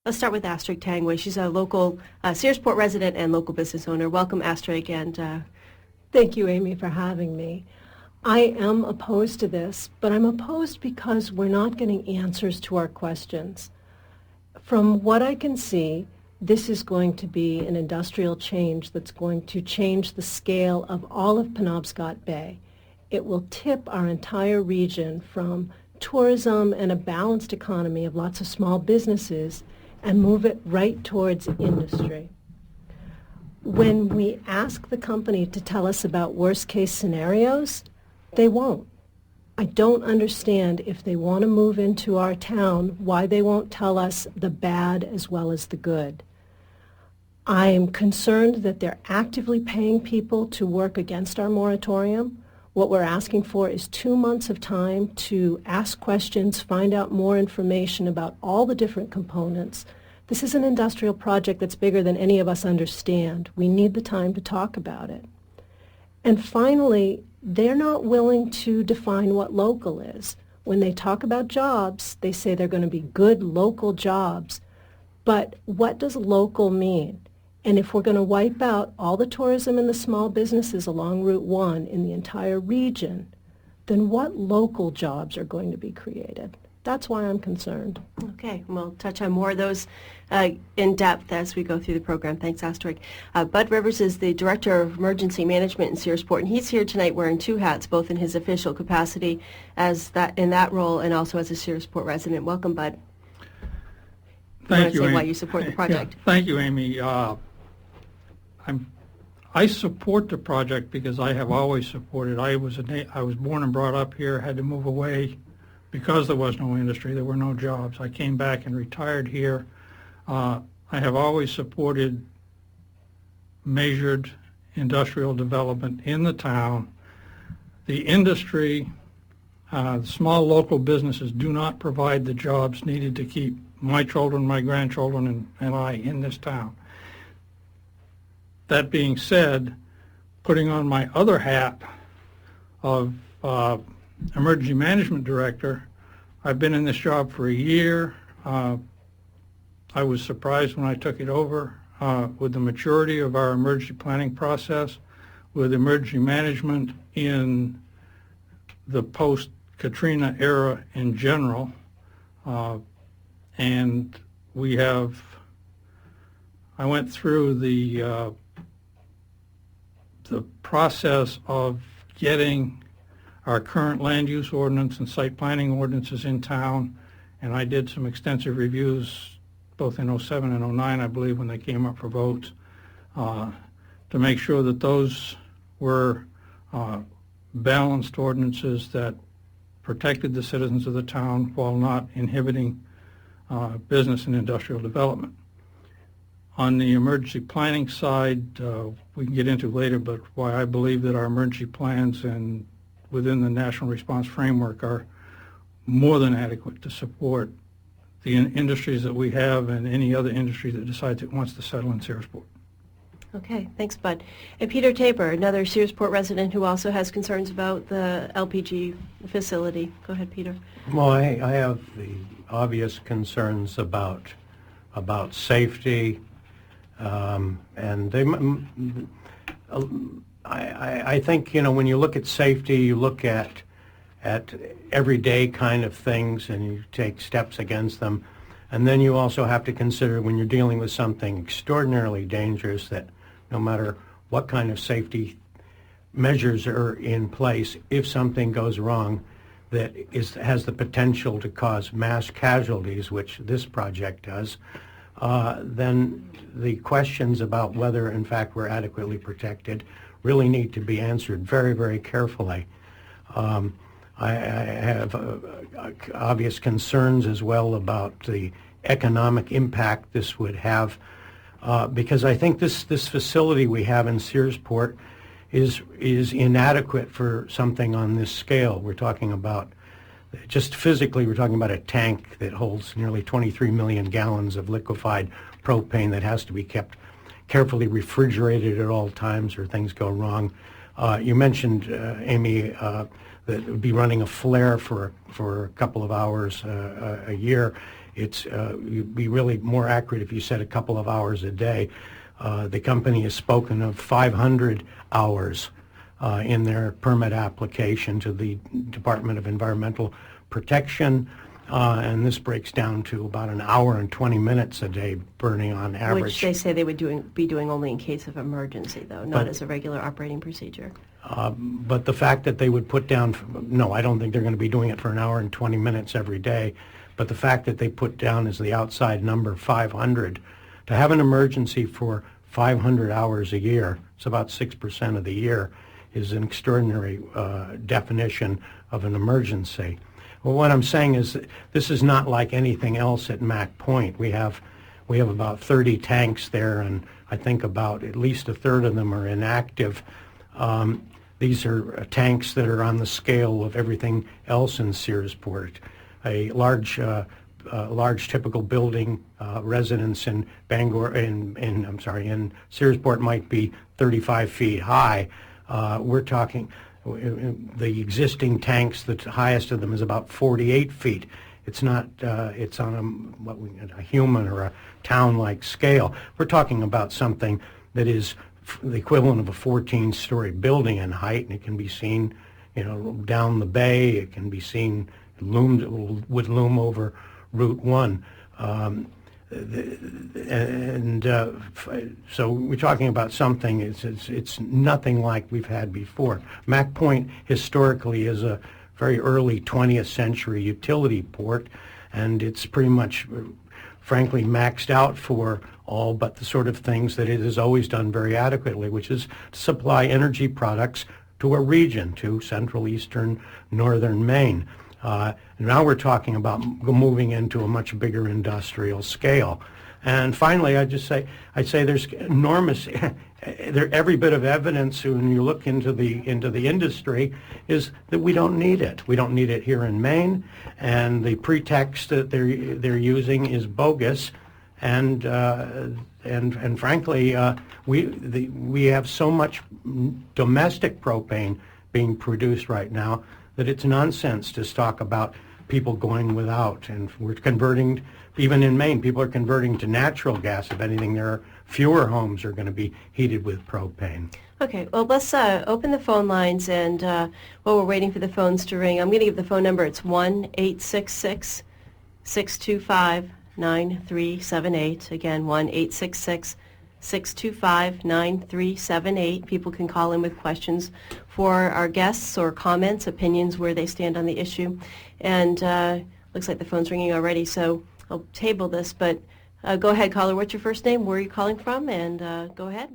Let's start with Astrig Tanguay. She's a local Searsport resident and local business owner. Welcome, Astrig, and thank you, Amy, for having me. I am opposed to this, but I'm opposed because we're not getting answers to our questions. From what I can see, this is going to be an industrial change that's going to change the scale of all of Penobscot Bay. It will tip our entire region from tourism and a balanced economy of lots of small businesses and move it right towards industry. When we ask the company to tell us about worst-case scenarios, they won't. I don't understand if they want to move into our town, why they won't tell us the bad as well as the good. I am concerned that they're actively paying people to work against our moratorium. What we're asking for is 2 months of time to ask questions, find out more information about all the different components. This is an industrial project that's bigger than any of us understand. We need the time to talk about it. And finally, they're not willing to define what local is. When they talk about jobs, they say they're going to be good local jobs. But what does local mean? And if we're going to wipe out all the tourism and the small businesses along Route 1 in the entire region, then what local jobs are going to be created? That's why I'm concerned. Okay, we'll touch on more of those in depth as we go through the program. Thanks, Astrig. Bud Rivers is the Director of Emergency Management in Searsport, and he's here tonight wearing 2 hats, both in his official capacity as in that role and also as a Searsport resident. Welcome, Bud. Thank you, say Amy. why you support the project. Yeah, thank you, Amy. I support the project because I have always supported. I was born and brought up here, had to move away because there was no industry, there were no jobs. I came back and retired here. I have always supported measured industrial development in the town. The industry, small local businesses do not provide the jobs needed to keep my children, my grandchildren, and I in this town. That being said, putting on my other hat of Emergency Management Director, I've been in this job for a year. I was surprised when I took it over with the maturity of our emergency planning process, with emergency management in the post-Katrina era in general. And I went through the process of getting our current land use ordinance and site planning ordinances in town, and I did some extensive reviews both in 07 and 09, I believe, when they came up for votes, to make sure that those were balanced ordinances that protected the citizens of the town while not inhibiting business and industrial development. On the emergency planning side, we can get into later, but why I believe that our emergency plans and within the national response framework are more than adequate to support the industries that we have and any other industry that decides it wants to settle in Searsport. Okay, thanks, Bud. And Peter Tabor, another Searsport resident who also has concerns about the LPG facility. Go ahead, Peter. Well, I have the obvious concerns about safety, and I think, when you look at safety, you look at everyday kind of things and you take steps against them. And then you also have to consider when you're dealing with something extraordinarily dangerous that no matter what kind of safety measures are in place, if something goes wrong that has the potential to cause mass casualties, which this project does, then the questions about whether, in fact, we're adequately protected really need to be answered very, very carefully. I have obvious concerns as well about the economic impact this would have, because I think this facility we have in Searsport is inadequate for something on this scale. We're talking about, just physically, we're talking about a tank that holds nearly 23 million gallons of liquefied propane that has to be kept carefully refrigerated at all times or things go wrong. You mentioned, Amy, that it would be running a flare for a couple of hours a year. You'd be really more accurate if you said a couple of hours a day. The company has spoken of 500 hours in their permit application to the Department of Environmental Protection, and this breaks down to about an hour and 20 minutes a day burning on average. Which they say they would be doing only in case of emergency, though, not as a regular operating procedure. But the fact that they would put down, no, I don't think they're going to be doing it for an hour and 20 minutes every day, but the fact that they put down as the outside number 500, to have an emergency for 500 hours a year, it's about 6% of the year, is an extraordinary definition of an emergency. Well, what I'm saying is that this is not like anything else at Mack Point. We have about 30 tanks there, and I think about at least a third of them are inactive. These are tanks that are on the scale of everything else in Searsport. A large typical building residence in Bangor, in Searsport might be 35 feet high. We're talking the existing tanks. The highest of them is about 48 feet. It's not. It's on a human or a town-like scale. We're talking about something that is the equivalent of a 14-story building in height, and it can be seen, down the bay. It can be seen. Would loom over Route 1. So we're talking about something, it's nothing like we've had before. Mack Point historically is a very early 20th century utility port, and it's pretty much, frankly, maxed out for all but the sort of things that it has always done very adequately, which is to supply energy products to a region, to central, eastern, northern Maine. Now we're talking about moving into a much bigger industrial scale. And finally, I'd say there's enormous, every bit of evidence when you look into the industry is that we don't need it. We don't need it here in Maine, and the pretext that they're using is bogus. And frankly, we have so much domestic propane being produced right now that it's nonsense to talk about people going without. And we're converting, even in Maine, people are converting to natural gas. If anything, there are fewer homes are going to be heated with propane. Okay, well, let's open the phone lines, and while we're waiting for the phones to ring, I'm going to give the phone number. It's 1-866-625-9378. Again, 1-866-625-9378. People can call in with questions for our guests or comments, opinions, where they stand on the issue. And looks like the phone's ringing already, so I'll table this. But go ahead, caller. What's your first name? Where are you calling from? And go ahead.